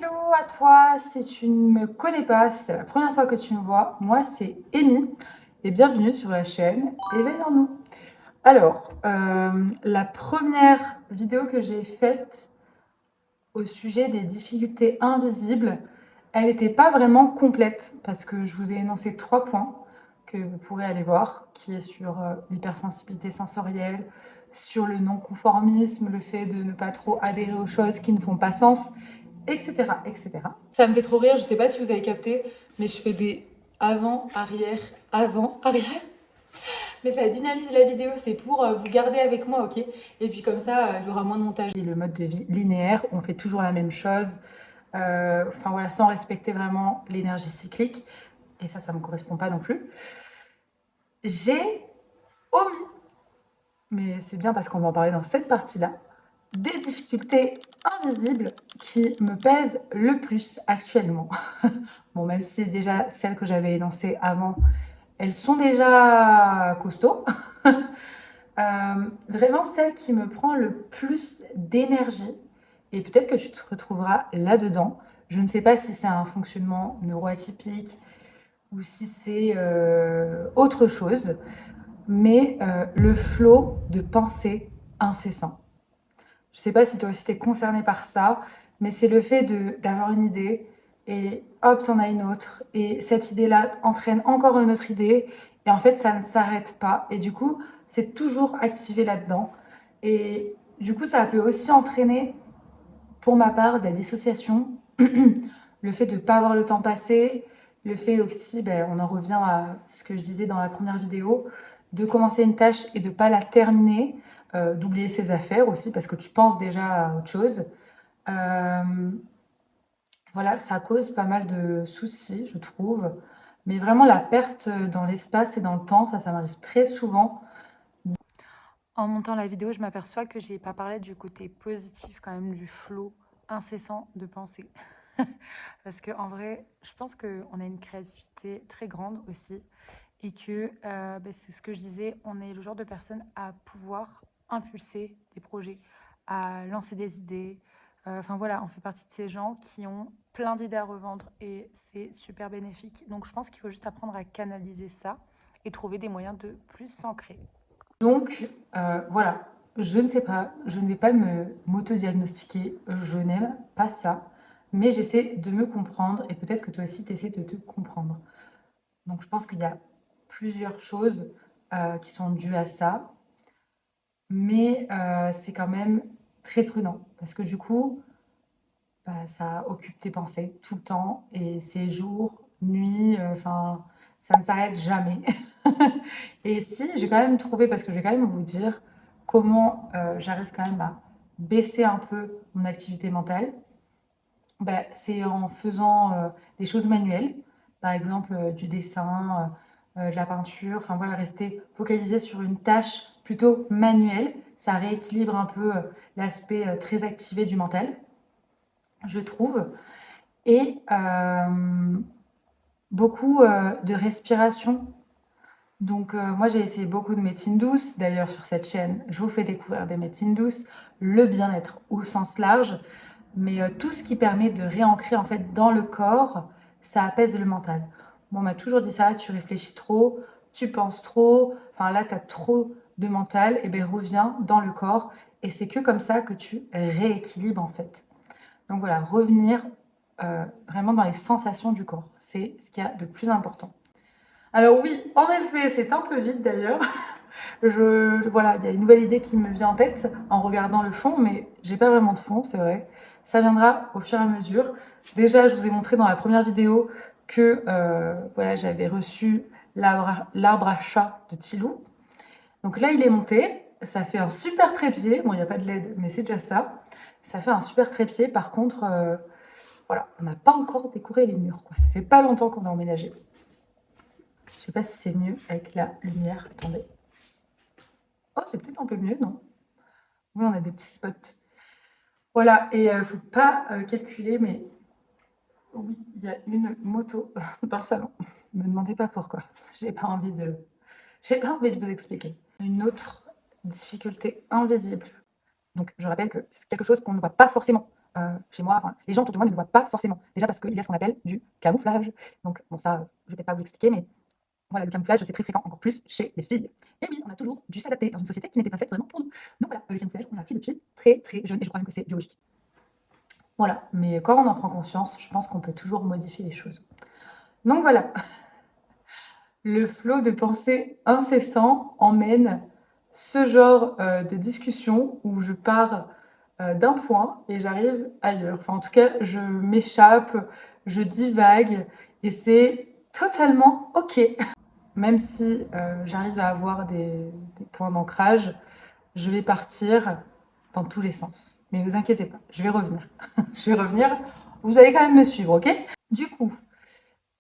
Hello à toi, si tu ne me connais pas, si c'est la première fois que tu me vois, moi c'est Amy et bienvenue sur la chaîne Éveillons-nous. Alors, la première vidéo que j'ai faite au sujet des difficultés invisibles, elle n'était pas vraiment complète parce que je vous ai énoncé 3 points que vous pourrez aller voir, qui est sur l'hypersensibilité sensorielle, sur le non-conformisme, le fait de ne pas trop adhérer aux choses qui ne font pas sens, etc., etc. Ça me fait trop rire, je sais pas si vous avez capté, mais je fais des avant, arrière. Mais ça dynamise la vidéo, c'est pour vous garder avec moi, ok? Et puis comme ça, il y aura moins de montage. Et le mode de vie linéaire, on fait toujours la même chose, enfin voilà, sans respecter vraiment l'énergie cyclique. Et ça me correspond pas non plus. J'ai omis, mais c'est bien parce qu'on va en parler dans cette partie-là, des difficultés invisibles qui me pèsent le plus actuellement. Bon, même si déjà celles que j'avais énoncées avant, elles sont déjà costauds. Vraiment celle qui me prend le plus d'énergie, et peut-être que tu te retrouveras là-dedans. Je ne sais pas si c'est un fonctionnement neuroatypique ou si c'est autre chose, mais le flot de pensée incessant. Je ne sais pas si toi aussi tu es concerné par ça, mais c'est le fait d'avoir une idée et hop, t'en as une autre. Et cette idée-là entraîne encore une autre idée. Et en fait, ça ne s'arrête pas. Et du coup, c'est toujours activé là-dedans. Et du coup, ça peut aussi entraîner, pour ma part, de la dissociation. Le fait de ne pas avoir le temps passé. Le fait aussi, ben, on en revient à ce que je disais dans la première vidéo, de commencer une tâche et de ne pas la terminer. D'oublier ses affaires aussi parce que tu penses déjà à autre chose. Euh, voilà, ça cause pas mal de soucis, je trouve. Mais vraiment, la perte dans l'espace et dans le temps, ça m'arrive très souvent. En montant la vidéo, je m'aperçois que j'ai pas parlé du côté positif quand même du flot incessant de pensée. Parce que en vrai, je pense qu'on a une créativité très grande aussi et que c'est ce que je disais, on est le genre de personne à pouvoir impulser des projets, à lancer des idées. Enfin voilà, on fait partie de ces gens qui ont plein d'idées à revendre et c'est super bénéfique. Donc je pense qu'il faut juste apprendre à canaliser ça et trouver des moyens de plus s'ancrer. Donc voilà, je ne sais pas, je ne vais pas m'auto-diagnostiquer, je n'aime pas ça, mais j'essaie de me comprendre et peut-être que toi aussi tu essaies de te comprendre. Donc je pense qu'il y a plusieurs choses qui sont dues à ça, mais c'est quand même très prudent parce que du coup, bah, ça occupe tes pensées tout le temps et c'est jour, nuit, enfin, ça ne s'arrête jamais. Et si, j'ai quand même trouvé, parce que je vais quand même vous dire comment j'arrive quand même à baisser un peu mon activité mentale, bah, c'est en faisant des choses manuelles, par exemple du dessin, de la peinture, enfin voilà, rester focalisé sur une tâche plutôt manuelle, ça rééquilibre un peu l'aspect très activé du mental, je trouve. Et beaucoup de respiration. Donc moi j'ai essayé beaucoup de médecine douce. D'ailleurs sur cette chaîne, je vous fais découvrir des médecines douces, le bien-être au sens large, mais tout ce qui permet de réancrer en fait dans le corps, ça apaise le mental. Moi on m'a toujours dit ça, tu réfléchis trop, tu penses trop, enfin là tu as trop de mental, et bien reviens dans le corps et c'est que comme ça que tu rééquilibres en fait. Donc voilà, revenir vraiment dans les sensations du corps, c'est ce qu'il y a de plus important. Alors oui, en effet, c'est un peu vite d'ailleurs. Voilà, il y a une nouvelle idée qui me vient en tête en regardant le fond, mais j'ai pas vraiment de fond, c'est vrai. Ça viendra au fur et à mesure. Déjà, je vous ai montré dans la première vidéo que voilà, j'avais reçu l'arbre à chat de Tilou. Donc là, il est monté. Ça fait un super trépied. Bon, il n'y a pas de LED, mais c'est déjà ça. Ça fait un super trépied. Par contre, voilà, on n'a pas encore décoré les murs, quoi. Ça fait pas longtemps qu'on a emménagé. Je sais pas si c'est mieux avec la lumière. Attendez. Oh, c'est peut-être un peu mieux, non? Oui, on a des petits spots. Voilà, et faut pas calculer, mais oui, il y a une moto dans le salon. Ne me demandez pas pourquoi. J'ai pas envie de, j'ai pas envie de vous expliquer. Une autre difficulté invisible. Donc, je rappelle que c'est quelque chose qu'on ne voit pas forcément chez moi, enfin, les gens autour de moi ne le voient pas forcément. Déjà parce qu'il y a ce qu'on appelle du camouflage. Donc bon ça, je vais peut-être pas vous l'expliquer, mais voilà, le camouflage, c'est très fréquent, encore plus chez les filles. Et oui, on a toujours dû s'adapter dans une société qui n'était pas faite vraiment pour nous. Donc voilà, le camouflage, on l'a appris depuis très très jeune et je crois même que c'est biologique. Voilà, mais quand on en prend conscience, je pense qu'on peut toujours modifier les choses. Donc voilà, le flot de pensée incessant emmène ce genre de discussion où je pars d'un point et j'arrive ailleurs. Enfin, en tout cas, je m'échappe, je divague et c'est totalement OK. Même si j'arrive à avoir des points d'ancrage, je vais partir dans tous les sens. Mais vous inquiétez pas, je vais revenir. Je vais revenir. Vous allez quand même me suivre, OK? Du coup,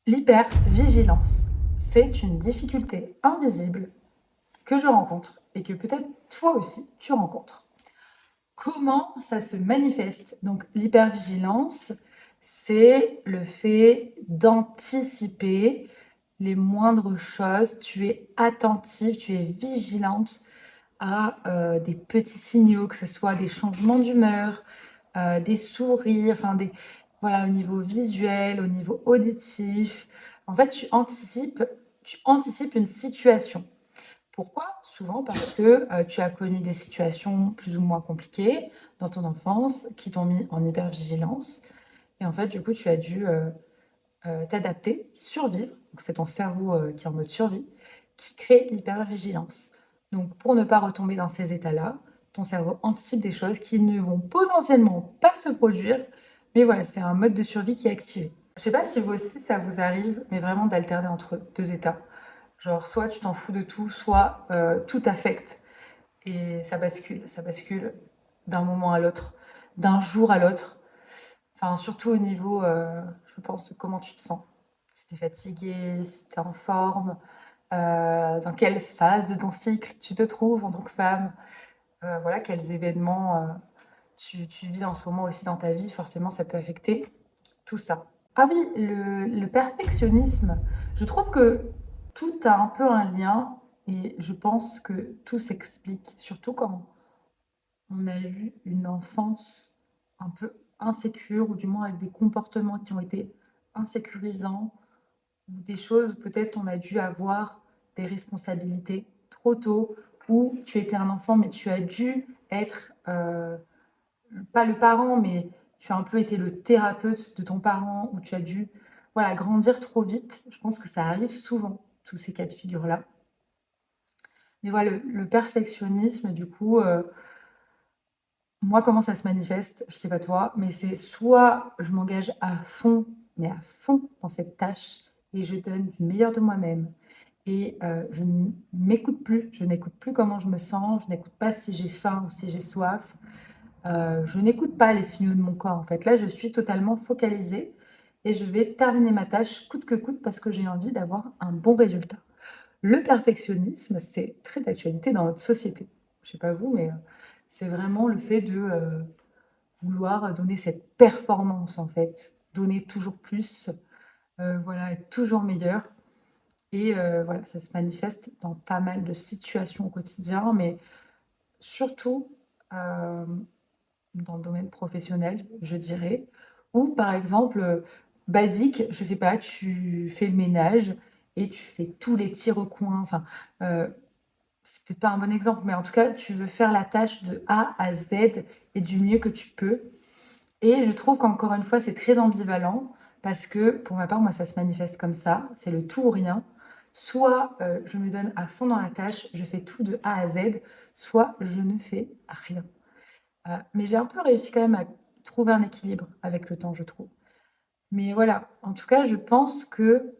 l'hypervigilance, c'est une difficulté invisible que je rencontre et que peut-être toi aussi tu rencontres. Comment ça se manifeste? Donc l'hypervigilance, c'est le fait d'anticiper les moindres choses. Tu es attentive, tu es vigilante à des petits signaux, que ce soit des changements d'humeur, des sourires, enfin voilà, au niveau visuel, au niveau auditif. En fait, tu anticipes une situation. Pourquoi? Souvent parce que tu as connu des situations plus ou moins compliquées dans ton enfance qui t'ont mis en hypervigilance. Et en fait, du coup, tu as dû t'adapter, survivre. Donc, c'est ton cerveau qui est en mode survie, qui crée l'hypervigilance. Donc, pour ne pas retomber dans ces états-là, ton cerveau anticipe des choses qui ne vont potentiellement pas se produire. Mais voilà, c'est un mode de survie qui est activé. Je sais pas si vous aussi ça vous arrive, mais vraiment d'alterner entre deux états. Genre, soit tu t'en fous de tout, soit tout t'affecte. Et ça bascule d'un moment à l'autre, d'un jour à l'autre. Enfin, surtout au niveau, je pense, de comment tu te sens. Si tu es fatigué, si tu es en forme, dans quelle phase de ton cycle tu te trouves en tant que femme, voilà, quels événements tu vis en ce moment aussi dans ta vie, forcément, ça peut affecter tout ça. Ah oui, le perfectionnisme, je trouve que tout a un peu un lien et je pense que tout s'explique, surtout quand on a eu une enfance un peu insécure ou du moins avec des comportements qui ont été insécurisants ou des choses où peut-être on a dû avoir des responsabilités trop tôt ou tu étais un enfant mais tu as dû être pas le parent, mais tu as un peu été le thérapeute de ton parent, ou tu as dû voilà, grandir trop vite. Je pense que ça arrive souvent, tous ces cas de figure-là. Mais voilà, le perfectionnisme, du coup, moi, comment ça se manifeste? Je sais pas toi, mais c'est soit je m'engage à fond, mais à fond dans cette tâche, et je donne du meilleur de moi-même. Et je ne m'écoute plus, je n'écoute plus comment je me sens, je n'écoute pas si j'ai faim ou si j'ai soif. Je n'écoute pas les signaux de mon corps, en fait. Là, je suis totalement focalisée et je vais terminer ma tâche coûte que coûte parce que j'ai envie d'avoir un bon résultat. Le perfectionnisme, c'est très d'actualité dans notre société. Je ne sais pas vous, mais c'est vraiment le fait de vouloir donner cette performance, en fait, donner toujours plus, voilà, être toujours meilleur. Et voilà, ça se manifeste dans pas mal de situations au quotidien, mais surtout euh, dans le domaine professionnel, je dirais. Ou par exemple, basique, je sais pas, tu fais le ménage et tu fais tous les petits recoins. Enfin, c'est peut-être pas un bon exemple, mais en tout cas, tu veux faire la tâche de A à Z et du mieux que tu peux. Et je trouve qu'encore une fois, c'est très ambivalent parce que pour ma part, moi, ça se manifeste comme ça, c'est le tout ou rien. Soit je me donne à fond dans la tâche, je fais tout de A à Z, soit je ne fais rien. Mais j'ai un peu réussi quand même à trouver un équilibre avec le temps, je trouve. Mais voilà, en tout cas, je pense que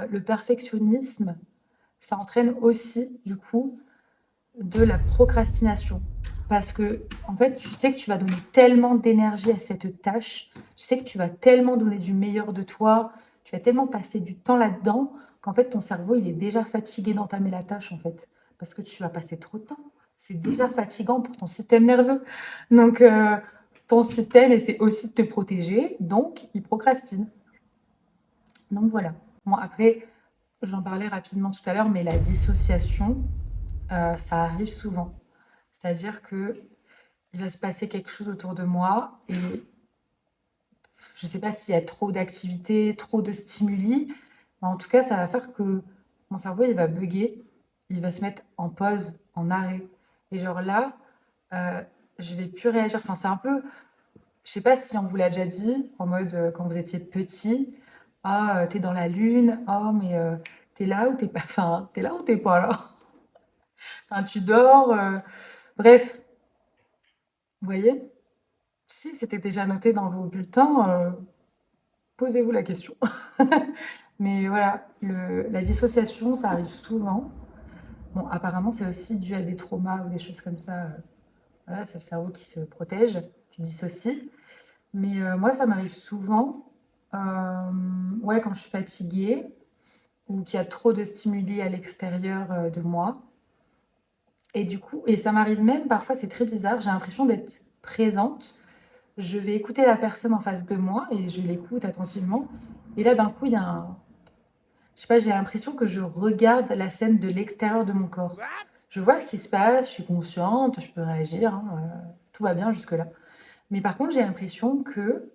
le perfectionnisme, ça entraîne aussi, du coup, de la procrastination. Parce que, en fait, tu sais que tu vas donner tellement d'énergie à cette tâche, tu sais que tu vas tellement donner du meilleur de toi, tu vas tellement passer du temps là-dedans, qu'en fait, ton cerveau, il est déjà fatigué d'entamer la tâche, en fait. Parce que tu vas passer trop de temps. C'est déjà fatigant pour ton système nerveux. Donc, ton système essaie aussi de te protéger, donc il procrastine. Donc voilà. Bon, après, j'en parlais rapidement tout à l'heure, mais la dissociation, ça arrive souvent. C'est-à-dire que il va se passer quelque chose autour de moi et je ne sais pas s'il y a trop d'activité, trop de stimuli, mais en tout cas, ça va faire que mon cerveau, il va bugger, il va se mettre en pause, en arrêt. Et genre là, je vais plus réagir. Enfin, c'est un peu, je sais pas si on vous l'a déjà dit, en mode quand vous étiez petit, ah, t'es dans la lune, oh, mais t'es là ou t'es pas, enfin, t'es là ou t'es pas là? Enfin, tu dors, bref, vous voyez? Si c'était déjà noté dans vos bulletins, posez-vous la question. Mais voilà, la dissociation, ça arrive souvent. Bon, apparemment, c'est aussi dû à des traumas ou des choses comme ça. Voilà, c'est le cerveau qui se protège, tu dissocies. Mais moi, ça m'arrive souvent, ouais, quand je suis fatiguée ou qu'il y a trop de stimuli à l'extérieur de moi. Et du coup, et ça m'arrive même parfois, c'est très bizarre, j'ai l'impression d'être présente. Je vais écouter la personne en face de moi et je l'écoute attentivement. Et là, d'un coup, il y a un, je sais pas, j'ai l'impression que je regarde la scène de l'extérieur de mon corps. Je vois ce qui se passe, je suis consciente, je peux réagir, hein, tout va bien jusque-là. Mais par contre, j'ai l'impression que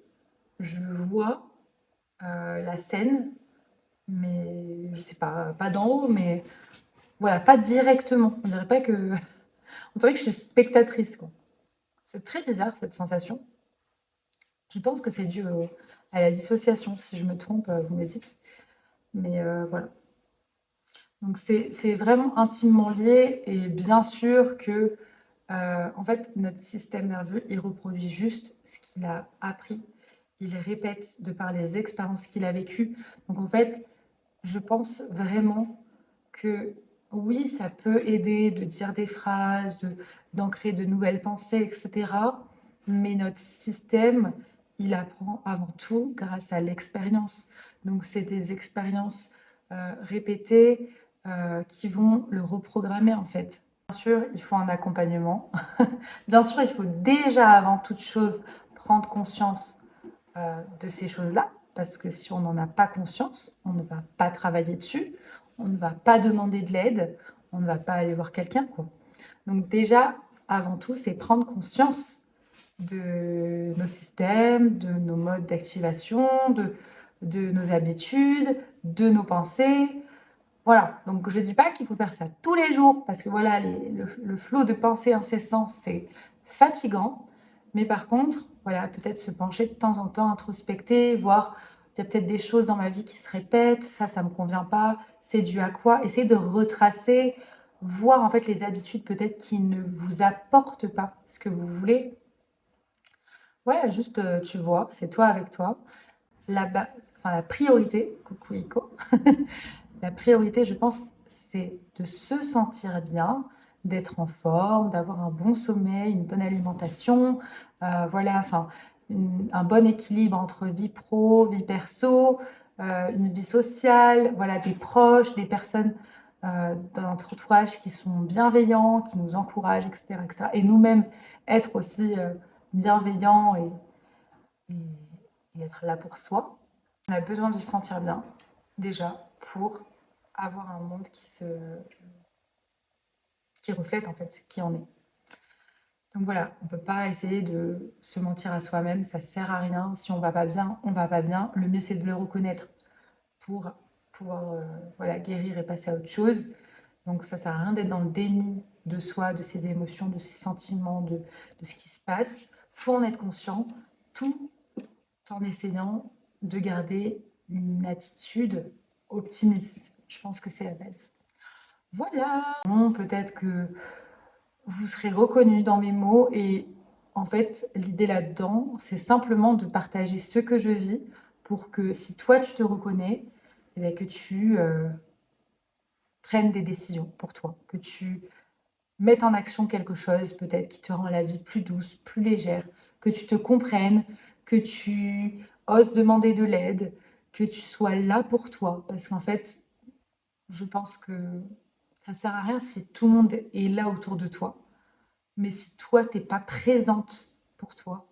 je vois la scène, mais je sais pas, pas d'en haut, mais voilà, pas directement. On dirait pas que, on dirait que je suis spectatrice, quoi. C'est très bizarre cette sensation. Je pense que c'est dû à la dissociation. Si je me trompe, vous me dites. Mais voilà. Donc c'est vraiment intimement lié et bien sûr que en fait notre système nerveux il reproduit juste ce qu'il a appris, il répète de par les expériences qu'il a vécues. Donc en fait, je pense vraiment que oui, ça peut aider de dire des phrases, d'ancrer de nouvelles pensées, etc. Mais notre système, il apprend avant tout grâce à l'expérience. Donc c'est des expériences répétées qui vont le reprogrammer en fait. Bien sûr, il faut un accompagnement. Bien sûr, il faut déjà avant toute chose prendre conscience de ces choses-là, parce que si on n'en a pas conscience, on ne va pas travailler dessus, on ne va pas demander de l'aide, on ne va pas aller voir quelqu'un, quoi. Donc déjà, avant tout, c'est prendre conscience de nos systèmes, de nos modes d'activation, de nos habitudes, de nos pensées. Voilà, donc je ne dis pas qu'il faut faire ça tous les jours, parce que voilà, le flot de pensées incessants, c'est fatigant. Mais par contre, voilà, peut-être se pencher de temps en temps, introspecter, voir, il y a peut-être des choses dans ma vie qui se répètent, ça ne me convient pas, c'est dû à quoi? Essayer de retracer, voir en fait les habitudes peut-être qui ne vous apportent pas ce que vous voulez. Ouais, juste, tu vois, c'est toi avec toi. Enfin, la priorité, coucou Ico, la priorité, je pense, c'est de se sentir bien, d'être en forme, d'avoir un bon sommeil, une bonne alimentation, voilà, enfin, un bon équilibre entre vie pro, vie perso, une vie sociale, voilà, des proches, des personnes dans notre entourage qui sont bienveillants, qui nous encouragent, etc., etc. Et nous-mêmes être aussi bienveillants et, et être là pour soi. On a besoin de se sentir bien, déjà, pour avoir un monde qui reflète en fait qui on est. Donc voilà, on ne peut pas essayer de se mentir à soi-même, ça ne sert à rien. Si on va pas bien, on va pas bien. Le mieux c'est de le reconnaître pour pouvoir voilà, guérir et passer à autre chose. Donc ça ne sert à rien d'être dans le déni de soi, de ses émotions, de ses sentiments, de ce qui se passe. Il faut en être conscient, tout en essayant de garder une attitude optimiste. Je pense que c'est la base. Voilà. Bon, peut-être que vous serez reconnu dans mes mots et en fait, l'idée là-dedans, c'est simplement de partager ce que je vis pour que si toi tu te reconnais, eh bien, que tu prennes des décisions pour toi, que tu mettes en action quelque chose peut-être qui te rend la vie plus douce, plus légère, que tu te comprennes, que tu oses demander de l'aide, que tu sois là pour toi parce qu'en fait, je pense que ça sert à rien si tout le monde est là autour de toi. Mais si toi, t'es pas présente pour toi,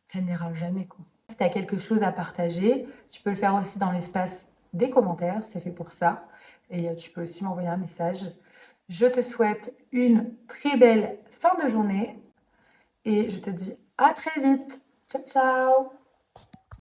ça n'ira jamais, quoi. Si tu as quelque chose à partager, tu peux le faire aussi dans l'espace des commentaires, c'est fait pour ça. Et tu peux aussi m'envoyer un message. Je te souhaite une très belle fin de journée et je te dis à très vite. Ciao, ciao!